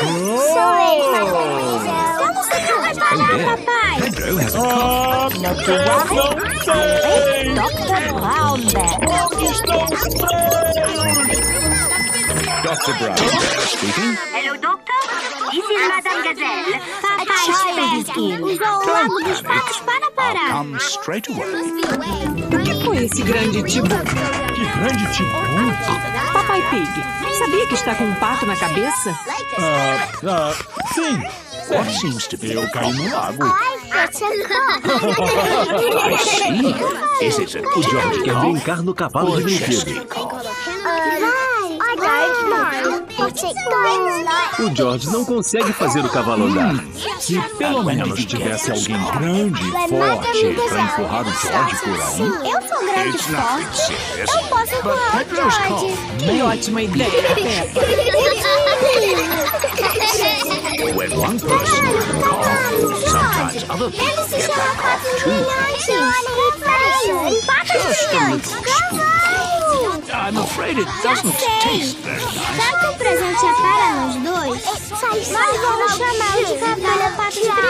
Sou eu, mademoiselle. Como você não vai parar, papai? Pedro has a cough. Não sei! Dr. Brownback. Onde estão os três? Dr. Brown Bear speaking. Hello, doctor. This is Madame Gazelle. Papai, espere. Usou o lago dos patos para I'll parar. come straight away. O que foi esse grande tibum? Que grande tibum! Papai Pig, sabia que está com um pato na cabeça? Sim. What seems to be? Eu caí no lago. Ai, você I see. Is it a O George quer cough brincar no cavalo or de a chesty brinquedo. cough? I don't know. What's it called? O George não consegue fazer o cavalo andar. Se pelo menos tivesse alguém grande e forte pra empurrar o George por aí. Eu sou grande e It's nothing forte. serious. Eu posso But empurrar o Pedro's George. cough. Que ótima ideia, Peppa. When one person can cough, sometimes other people Ele se get chama that Pato cough too. Brilhante. Just a little spoon. I'm afraid it doesn't taste very nice. Já que o presente é para nós dois, nós vamos chamá-lo de Cavalo Pato de Brilhante.